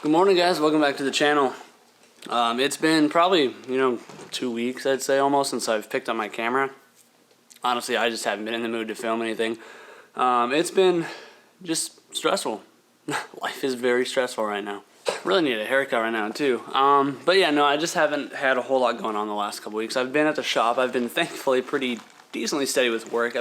Good morning, guys. Welcome back to the channel. It's been probably, 2 weeks, I'd say, almost, since I've picked up my camera. Honestly, I just haven't been in the mood to film anything. It's been just stressful. Life is very stressful right now. Really need a haircut right now, too. But yeah, no, I just haven't had a whole lot going on the last couple weeks. I've been at the shop. I've been, thankfully, pretty decently steady with work.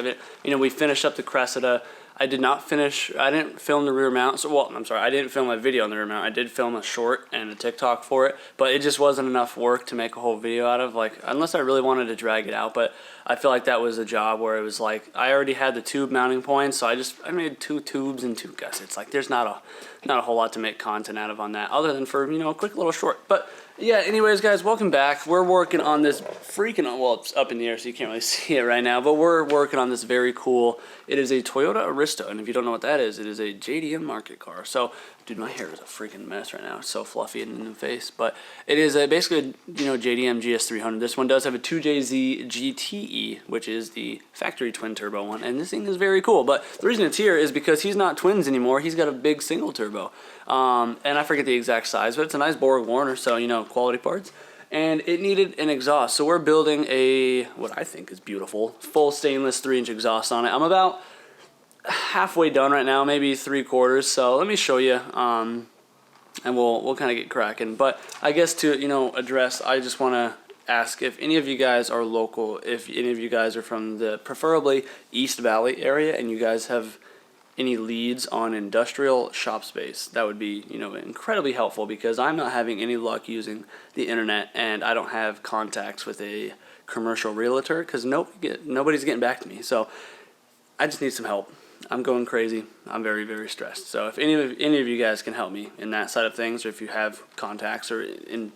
We finished up the ChrisSadowski. I didn't film the rear mount. I didn't film a video on the rear mount. I did film a short and a TikTok for it, but it just wasn't enough work to make a whole video out of, unless I really wanted to drag it out. But I feel like that was a job where it was I already had the tube mounting points, so I made 2 tubes and 2 gussets. There's not a whole lot to make content out of on that, other than for, a quick little short. But yeah, anyways, guys, welcome back. We're working on this it's up in the air, so you can't really see it right now, but we're working on this very cool, it is a Toyota Aristo, and if you don't know what that is, it is a JDM market car. So, dude, my hair is a freaking mess right now. It's so fluffy and in the face, but it is basically a, JDM GS300. This one does have a 2JZ GTE, which is the factory twin turbo one, and this thing is very cool. But the reason it's here is because he's not twins anymore. He's got a big single turbo, and I forget the exact size, but it's a nice Borg Warner, so, quality parts. And it needed an exhaust, so we're building what I think is beautiful, full stainless 3-inch exhaust on it. I'm about halfway done right now, maybe 3/4. So let me show you, and we'll kind of get cracking. But I guess to address, I just want to ask if any of you guys are local, if any of you guys are from the preferably East Valley area, and you guys have any leads on industrial shop space. That would be incredibly helpful, because I'm not having any luck using the internet, and I don't have contacts with a commercial realtor because nobody's getting back to me. So I just need some help. I'm going crazy. I'm very, very stressed. So if any of you guys can help me in that side of things, or if you have contacts or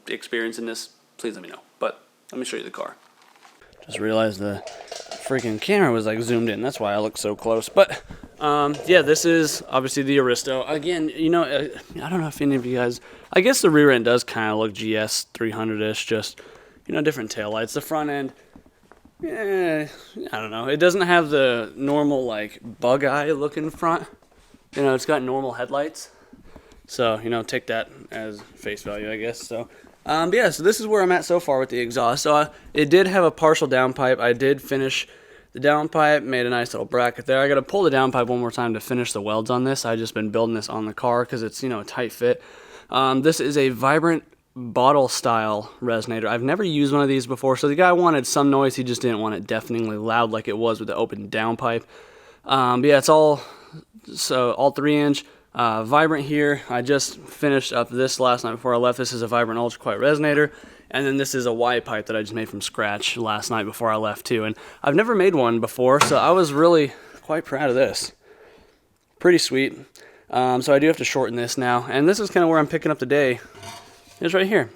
experience in this, please let me know. But let me show you the car. Just realized the freaking camera was zoomed in. That's why I look so close. But yeah, this is obviously the Aristo. Again, I don't know if any of you guys, I guess the rear end does kind of look GS 300-ish, just, different taillights. The front end, I don't know. It doesn't have the normal, bug eye looking front. It's got normal headlights. So, take that as face value, I guess. So, yeah, so this is where I'm at so far with the exhaust. So, it did have a partial downpipe. I did finish the downpipe, made a nice little bracket there. I got to pull the downpipe one more time to finish the welds on this. I've just been building this on the car because it's, a tight fit. This is a Vibrant bottle style resonator. I've never used one of these before, so the guy wanted some noise. He just didn't want it deafeningly loud like it was with the open downpipe. But yeah, it's all 3-inch. Vibrant here. I just finished up this last night before I left. This is a Vibrant ultra quiet resonator. And then this is a Y pipe that I just made from scratch last night before I left too. And I've never made one before, so I was really quite proud of this. Pretty sweet. So I do have to shorten this now. And this is kind of where I'm picking up the day. It's right here.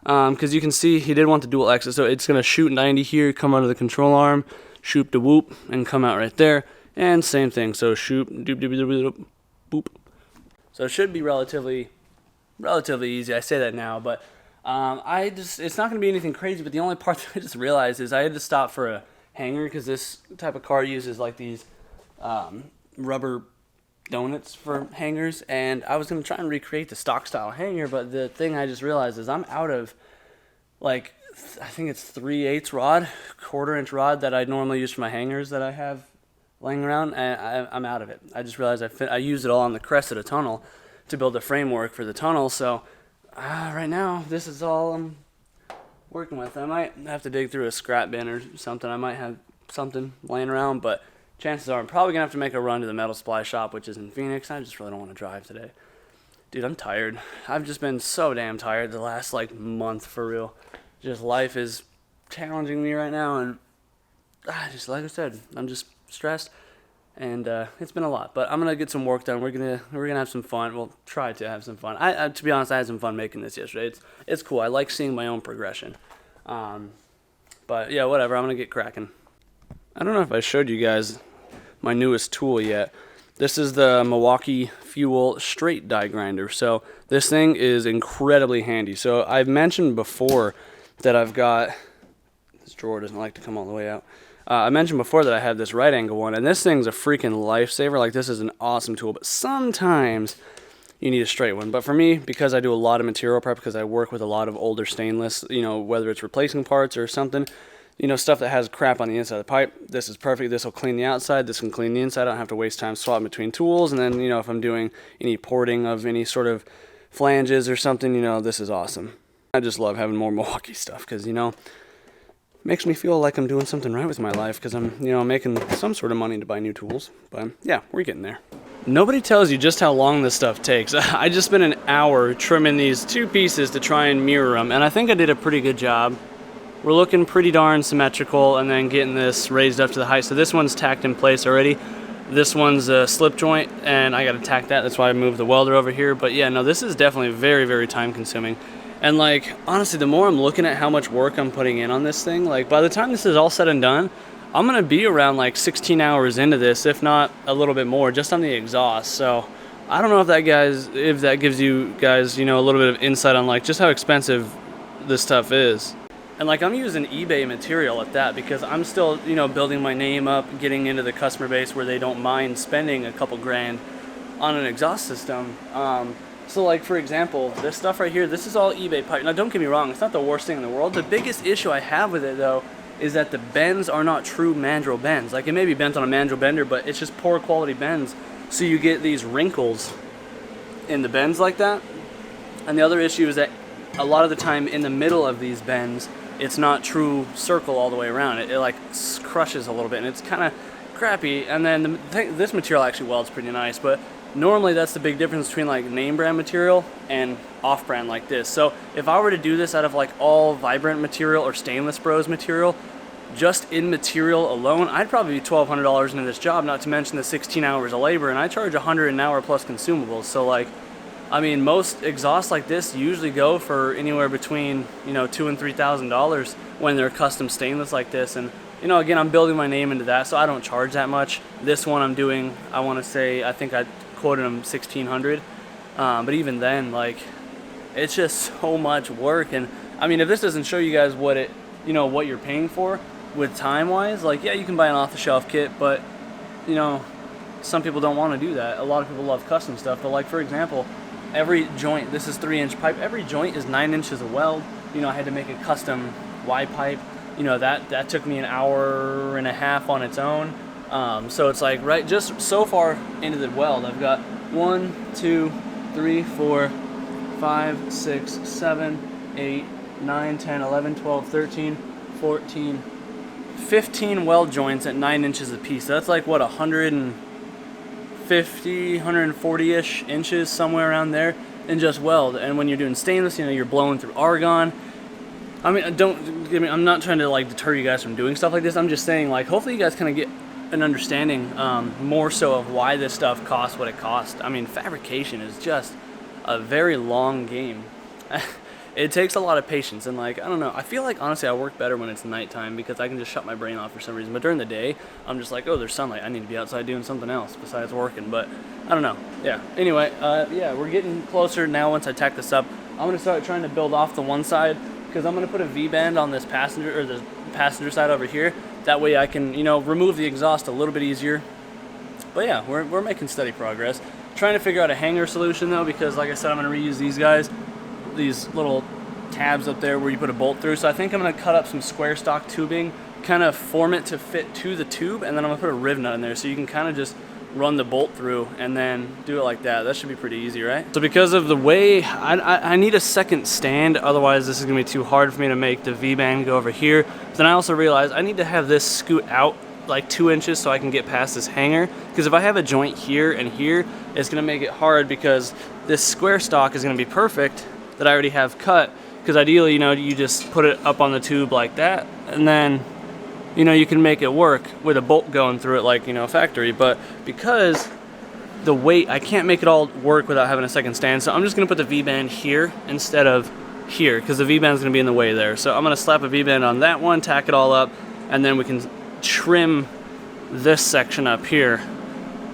Because you can see he did want the dual exit. So it's going to shoot 90 here, come out of the control arm, shoot the whoop, and come out right there. And same thing. So shoot, doop, doop, doop, doop, boop. So it should be relatively easy. I say that now, but it's not going to be anything crazy. But the only part that I just realized is I had to stop for a hanger, because this type of car uses these rubber donuts for hangers, and I was going to try and recreate the stock style hanger, but the thing I just realized is I'm out of I think it's 3/8 rod, 1/4-inch rod that I normally use for my hangers that I have laying around, and I'm out of it. I just realized I used it all on the ChrisSadowski tunnel to build the framework for the tunnel. So right now this is all I'm working with. I might have to dig through a scrap bin or something. I might have something laying around, but chances are I'm probably gonna have to make a run to the metal supply shop, which is in Phoenix. I just really don't want to drive today. Dude, I'm tired. I've just been so damn tired the last month, for real. Just life is challenging me right now, and just like I said, I'm just stressed, and it's been a lot. But I'm gonna get some work done. We're gonna have some fun. We'll try to have some fun. I to be honest, I had some fun making this yesterday. It's cool. I like seeing my own progression. But yeah, whatever. I'm gonna get cracking. I don't know if I showed you guys my newest tool yet. This is the Milwaukee Fuel straight die grinder. So this thing is incredibly handy. So I've mentioned before that I've got, this drawer doesn't like to come all the way out. I mentioned before that I have this right angle one, and this thing's a freaking lifesaver. This is an awesome tool, but sometimes you need a straight one. But for me, because I do a lot of material prep, because I work with a lot of older stainless, you know, whether it's replacing parts or something, you know, stuff that has crap on the inside of the pipe, this is perfect. This will clean the outside, this can clean the inside. I don't have to waste time swapping between tools. And then, you know, if I'm doing any porting of any sort of flanges or something, you know, this is awesome. I just love having more Milwaukee stuff because, you know, makes me feel like I'm doing something right with my life because I'm, you know, making some sort of money to buy new tools. But yeah, we're getting there. Nobody tells you just how long this stuff takes. I just spent an hour trimming these two pieces to try and mirror them, and I think I did a pretty good job. We're looking pretty darn symmetrical, and then getting this raised up to the height. So this one's tacked in place already. This one's a slip joint, and I got to tack that. That's why I moved the welder over here. But yeah, no, this is definitely very, very time consuming. And like, honestly, the more I'm looking at how much work I'm putting in on this thing, like by the time this is all said and done, I'm gonna be around like 16 hours into this, if not a little bit more, just on the exhaust. So I don't know if that gives you guys, you know, a little bit of insight on like just how expensive this stuff is. And like, I'm using eBay material at that because I'm still, you know, building my name up, getting into the customer base where they don't mind spending a couple grand on an exhaust system. So like, for example, this stuff right here, this is all eBay pipe. Now don't get me wrong, it's not the worst thing in the world. The biggest issue I have with it though is that the bends are not true mandrel bends. Like, it may be bent on a mandrel bender, but it's just poor quality bends. So you get these wrinkles in the bends like that. And the other issue is that a lot of the time in the middle of these bends, it's not true circle all the way around. It like crushes a little bit, and it's kind of crappy. And then this material actually welds pretty nice, but normally that's the big difference between like name brand material and off brand like this. So if I were to do this out of like all Vibrant material or Stainless Bros material, just in material alone, I'd probably be $1,200 into this job, not to mention the 16 hours of labor, and I charge $100 an hour plus consumables. So like, I mean, most exhausts like this usually go for anywhere between, you know, $2,000 and $3,000 when they're custom stainless like this. And, you know, again, I'm building my name into that, so I don't charge that much. This one I'm doing, I want to say, I think I quoted them $1,600. But even then, like, it's just so much work. And I mean, if this doesn't show you guys what it, you know, what you're paying for with time-wise, like, yeah, you can buy an off-the-shelf kit, but, you know, some people don't want to do that. A lot of people love custom stuff, but like, for example, every joint, this is 3-inch pipe, every joint is 9 inches of weld. You know, I had to make a custom Y pipe. You know, that took me an hour and a half on its own. So it's like, right, just so far into the weld, I've got 1, 2, 3, 4, 5, 6, 7, 8, 9, 10, 11, 12, 13, 14, 15 weld joints at 9 inches apiece. So that's like, what, 150, 140-ish inches, somewhere around there, in just weld. And when you're doing stainless, you know, you're blowing through argon. I mean, I'm not trying to like deter you guys from doing stuff like this. I'm just saying, like, hopefully you guys kind of get an understanding more so of why this stuff costs what it costs. I mean, fabrication is just a very long game. It takes a lot of patience, and like, I don't know, I feel like honestly I work better when it's nighttime because I can just shut my brain off for some reason. But during the day, I'm just like, oh, there's sunlight, I need to be outside doing something else besides working. But I don't know. Yeah, anyway, yeah, we're getting closer now. Once I tack this up, I'm gonna start trying to build off the one side, because I'm gonna put a V-band on this passenger, or the passenger side over here. That way I can, you know, remove the exhaust a little bit easier. But yeah, we're making steady progress. Trying to figure out a hanger solution though, because like I said, I'm gonna reuse these guys, these little tabs up there where you put a bolt through. So I think I'm gonna cut up some square stock tubing, kind of form it to fit to the tube, and then I'm gonna put a Rivnut in there so you can kind of just run the bolt through and then do it like that. That should be pretty easy, right? So because of the way, I need a second stand, otherwise this is gonna be too hard for me to make the V-band go over here. Then I also realized I need to have this scoot out like 2 inches so I can get past this hanger, because if I have a joint here and here, it's gonna make it hard, because this square stock is gonna be perfect that I already have cut, because ideally, you know, you just put it up on the tube like that, and then, you know, you can make it work with a bolt going through it like, you know, factory. But because the weight, I can't make it all work without having a second stand, so I'm just gonna put the V-band here instead of here, because the V-band is gonna be in the way there. So I'm gonna slap a V-band on that one, tack it all up, and then we can trim this section up here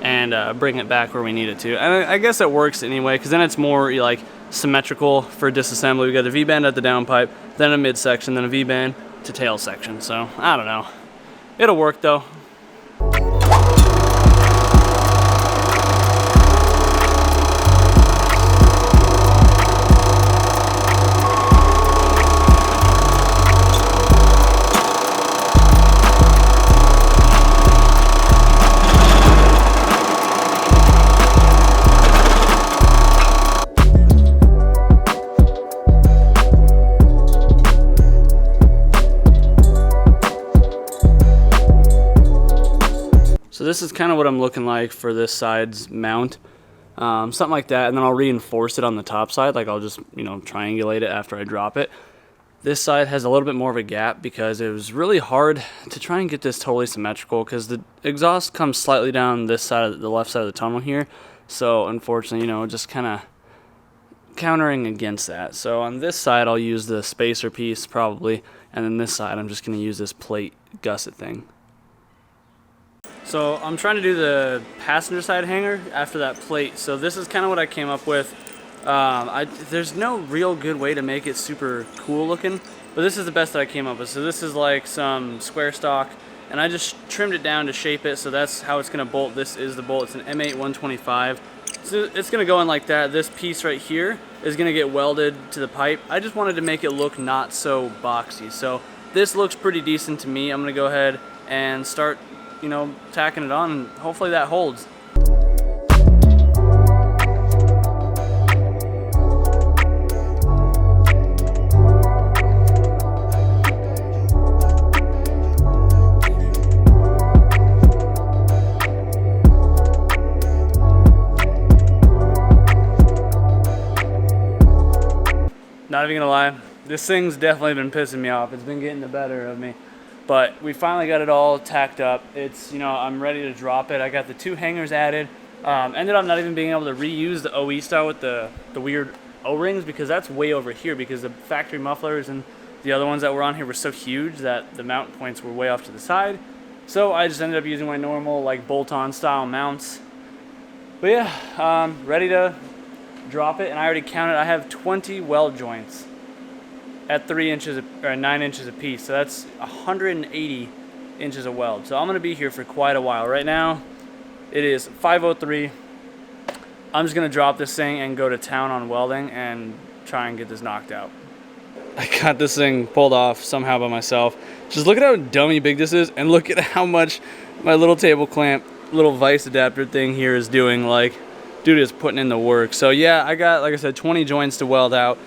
and bring it back where we need it to. And I guess it works anyway, because then it's more like symmetrical for disassembly. We got the V-band at the downpipe, then a midsection, then a V-band to tail section. So I don't know, it'll work though. this is kind of what I'm looking like for this side's mount. Something like that, and then I'll reinforce it on the top side. Like I'll just, you know, triangulate it after I drop it. This side has a little bit more of a gap because it was really hard to try and get this totally symmetrical because the exhaust comes slightly down this side of the left side of the tunnel here. So unfortunately, you know, just kind of countering against that. So on this side, I'll use the spacer piece probably, and then this side, I'm just going to use this plate gusset thing. So I'm trying to do the passenger side hanger after that plate. So this is kind of what I came up with. There's no real good way to make it super cool looking, but this is the best that I came up with. So this is like some square stock, and I just trimmed it down to shape it. So that's how it's going to bolt. This is the bolt. It's an M8 125. So it's going to go in like that. This piece right here is going to get welded to the pipe. I just wanted to make it look not so boxy. So this looks pretty decent to me. I'm going to go ahead and start, you know, tacking it on, and hopefully that holds. Not even gonna lie, this thing's definitely been pissing me off. It's been getting the better of me. But we finally got it all tacked up. It's, you know, I'm ready to drop it. I got the 2 hangers added. Ended up not even being able to reuse the OE style with the weird O-rings because that's way over here because the factory mufflers and the other ones that were on here were so huge that the mount points were way off to the side. So I just ended up using my normal like bolt-on style mounts. But yeah, ready to drop it, and I already counted. I have 20 weld joints at 3 inches or 9 inches a piece, so that's 180 inches of weld. So I'm gonna be here for quite a while. Right now it is 5:03. I'm just gonna drop this thing and go to town on welding and try and get this knocked out. I got this thing pulled off somehow by myself. Just look at how dummy big this is, and look at how much my little table clamp, little vice adapter thing here is doing. Like, dude is putting in the work. So yeah, I got, like I said, 20 joints to weld out,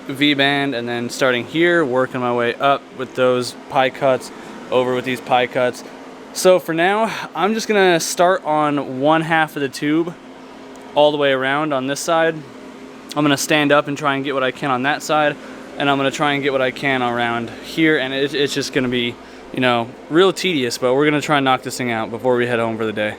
V-band, and then starting here, working my way up with those pie cuts, over with these pie cuts. So for now, I'm just gonna start on one half of the tube all the way around on this side. I'm gonna stand up and try and get what I can on that side, and I'm gonna try and get what I can around here, and it's just gonna be, you know, real tedious, but we're gonna try and knock this thing out before we head home for the day.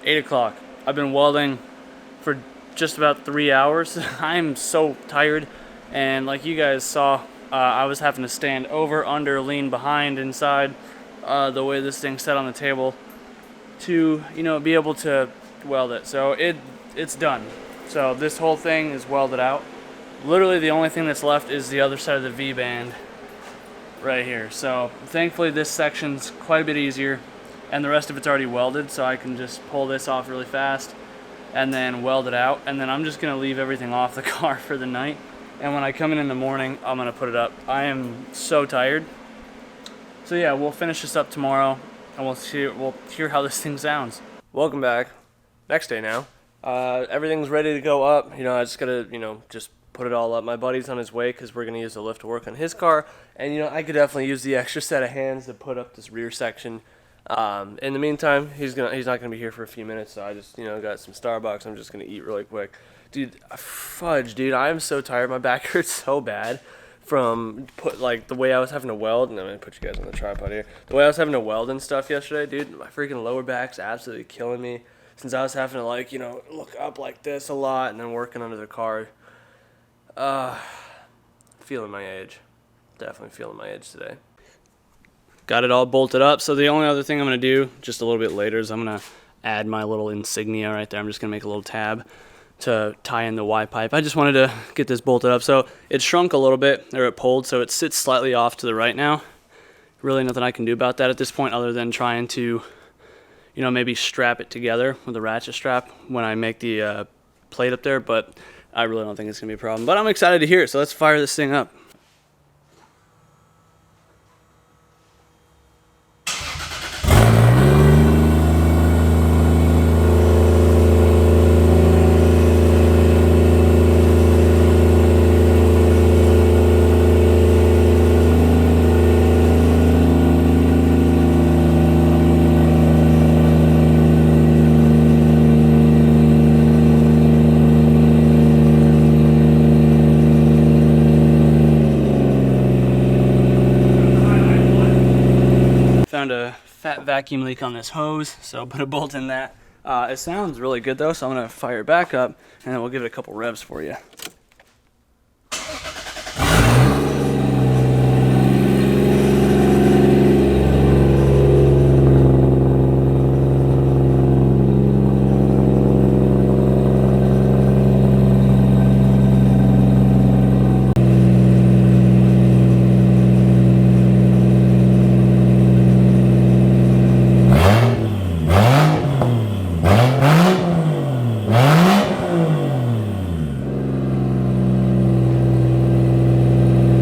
8 o'clock. I've been welding for just about 3 hours. I'm so tired, and like you guys saw, I was having to stand over, under, lean behind, inside, the way this thing's set on the table to, you know, be able to weld it. So it's done. So this whole thing is welded out. Literally the only thing that's left is the other side of the V-band right here. So thankfully this section's quite a bit easier, and the rest of it's already welded, so I can just pull this off really fast and then weld it out, and then I'm just gonna leave everything off the car for the night, and when I come in the morning, I'm gonna put it up. I am so tired. So yeah, we'll finish this up tomorrow, and we'll hear how this thing sounds. Welcome back. Next day now. Everything's ready to go up. You know, I just gotta, just put it all up. My buddy's on his way because we're gonna use the lift to work on his car, and I could definitely use the extra set of hands to put up this rear section. In the meantime, he's not gonna be here for a few minutes, so I just got some Starbucks. I'm just gonna eat really quick. Dude, fudge, dude, I am so tired. My back hurts so bad from the way I was having to weld, and I'm gonna put you guys on the tripod here. The way I was having to weld and stuff yesterday, dude, my freaking lower back's absolutely killing me. Since I was having to look up like this a lot and then working under the car. Feeling my age. Definitely feeling my age today. Got it all bolted up, so the only other thing I'm gonna do just a little bit later is I'm gonna add my little insignia right there. I'm just gonna make a little tab to tie in the Y pipe. I just wanted to get this bolted up. So it shrunk a little bit, or it pulled, so it sits slightly off to the right now. Really nothing I can do about that at this point other than trying to, you know, maybe strap it together with a ratchet strap when I make the plate up there, but I really don't think it's gonna be a problem. But I'm excited to hear it, so let's fire this thing up. Found a fat vacuum leak on this hose, so put a bolt in that. It sounds really good though, so I'm gonna fire it back up and then we'll give it a couple revs for you.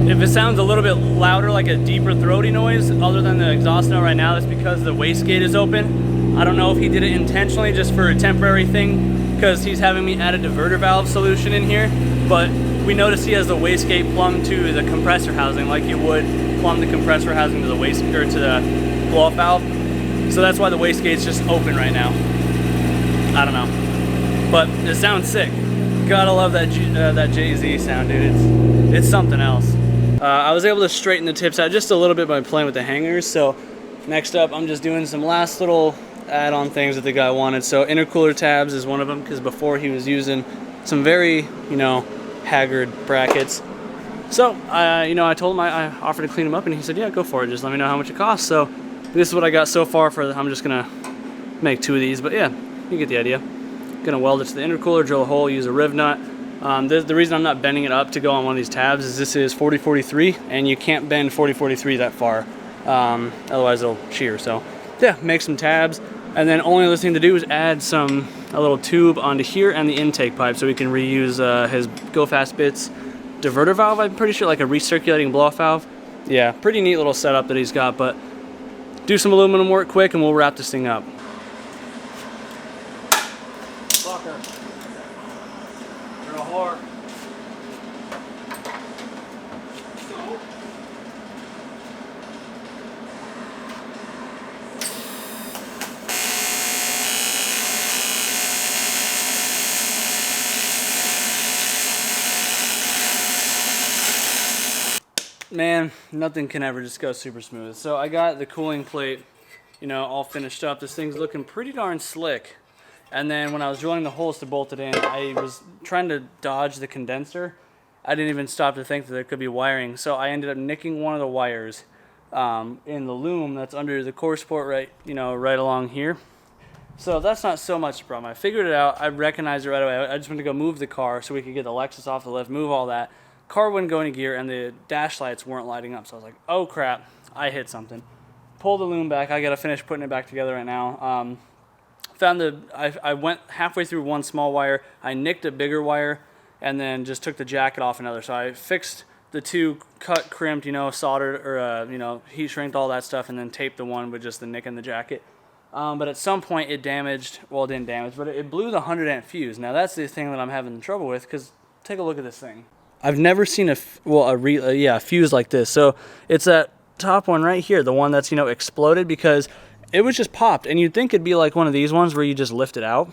If it sounds a little bit louder, like a deeper throaty noise, other than the exhaust note right now, that's because the wastegate is open. I don't know if he did it intentionally just for a temporary thing, because he's having me add a diverter valve solution in here, but we notice he has the wastegate plumbed to the compressor housing, like you would plumb the compressor housing to the or to the blow-off valve. So that's why the wastegate's just open right now. I don't know, but it sounds sick. Gotta love that that JZ sound, dude. It's something else. I was able to straighten the tips out just a little bit by playing with the hangers. So next up, I'm just doing some last little add-on things that the guy wanted. So intercooler tabs is one of them, because before he was using some very, you know, haggard brackets. So you know, I told him I offered to clean them up, and he said, yeah, go for it. Just let me know how much it costs. So this is what I got so far. I'm just gonna make 2 of these, but yeah, you get the idea. Gonna weld it to the intercooler, drill a hole, use a Rivnut. The reason I'm not bending it up to go on one of these tabs is this is 4043, and you can't bend 4043 that far, otherwise it'll shear. So yeah, make some tabs, and then only other thing to do is add a little tube onto here and the intake pipe, so we can reuse his Go Fast Bits diverter valve. I'm pretty sure, like a recirculating blow-off valve. Yeah, pretty neat little setup that he's got. But do some aluminum work quick, and we'll wrap this thing up. Man, nothing can ever just go super smooth. So I got the cooling plate, you know, all finished up. This thing's looking pretty darn slick. And then when I was drilling the holes to bolt it in, I was trying to dodge the condenser. I didn't even stop to think that there could be wiring. So I ended up nicking one of the wires in the loom that's under the core support, right, you know, right along here. So that's not so much a problem. I figured it out. I recognized it right away. I just went to go move the car so we could get the Lexus off the lift, move all that. Car wouldn't go into gear, and the dash lights weren't lighting up. So I was like, oh crap, I hit something. Pull the loom back. I gotta finish putting it back together right now. I went halfway through one small wire. I nicked a bigger wire, and then just took the jacket off another. So I fixed the 2, cut, crimped, you know, soldered, or you know, heat shrinked, all that stuff, and then taped the one with just the nick in the jacket. But at some point it damaged. Well, it didn't damage, but it blew the 100 amp fuse. Now that's the thing that I'm having trouble with, because take a look at this thing. I've never seen a fuse like this. So it's that top one right here, the one that's, you know, exploded, because it was just popped. And you'd think it'd be like one of these ones where you just lift it out,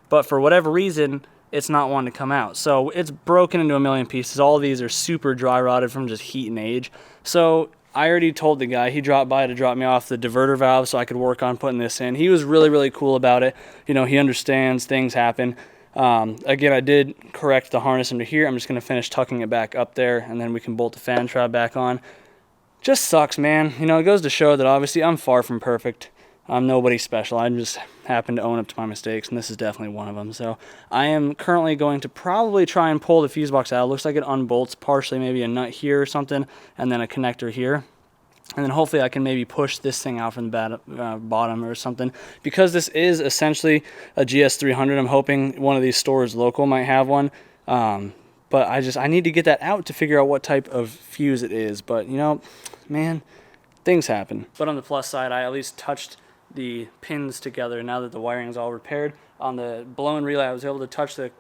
but for whatever reason, it's not one to come out. So it's broken into a million pieces. All of these are super dry rotted from just heat and age. So I already told the guy, he dropped by to drop me off the diverter valve so I could work on putting this in. He was really, really cool about it. You know, he understands things happen. Again, I did correct the harness under here. I'm just going to finish tucking it back up there, and then we can bolt the fan shroud back on. Just sucks, man. You know, it goes to show that obviously I'm far from perfect. I'm nobody special. I just happen to own up to my mistakes, and this is definitely one of them. So I am currently going to probably try and pull the fuse box out. It looks like it unbolts partially, maybe a nut here or something, and then a connector here. And then hopefully I can maybe push this thing out from the bottom or something. Because this is essentially a GS300, I'm hoping one of these stores local might have one. But I need to get that out to figure out what type of fuse it is. But, you know, man, things happen. But on the plus side, I at least touched the pins together now that the wiring is all repaired. On the blown relay, I was able to touch the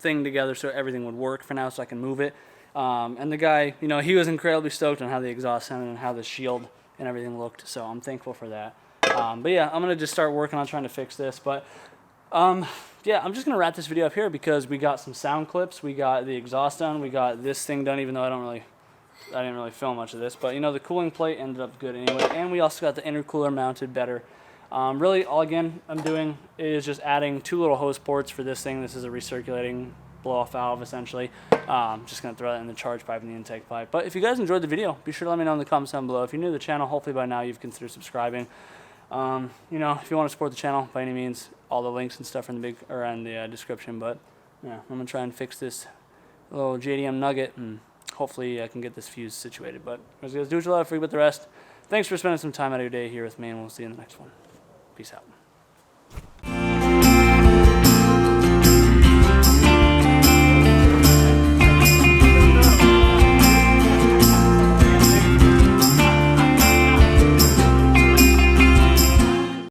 thing together so everything would work for now, so I can move it. And the guy, you know, he was incredibly stoked on how the exhaust sounded and how the shield and everything looked, so I'm thankful for that. But yeah, I'm gonna just start working on trying to fix this. But yeah, I'm just gonna wrap this video up here because we got some sound clips, we got the exhaust done, we got this thing done, even though I didn't really film much of this, but you know, the cooling plate ended up good anyway, and we also got the intercooler mounted better. Really, all again I'm doing is just adding 2 little hose ports for this thing. This is a recirculating blow-off valve, essentially. Just gonna throw that in the charge pipe and the intake pipe. But if you guys enjoyed the video, be sure to let me know in the comments down below. If you're new to the channel, hopefully by now you've considered subscribing. You know, if you want to support the channel by any means, all the links and stuff are in the description. But yeah, I'm gonna try and fix this little JDM nugget, and hopefully I can get this fuse situated. But as you guys do what you love, forget the rest. Thanks for spending some time out of your day here with me, and we'll see you in the next one. Peace out.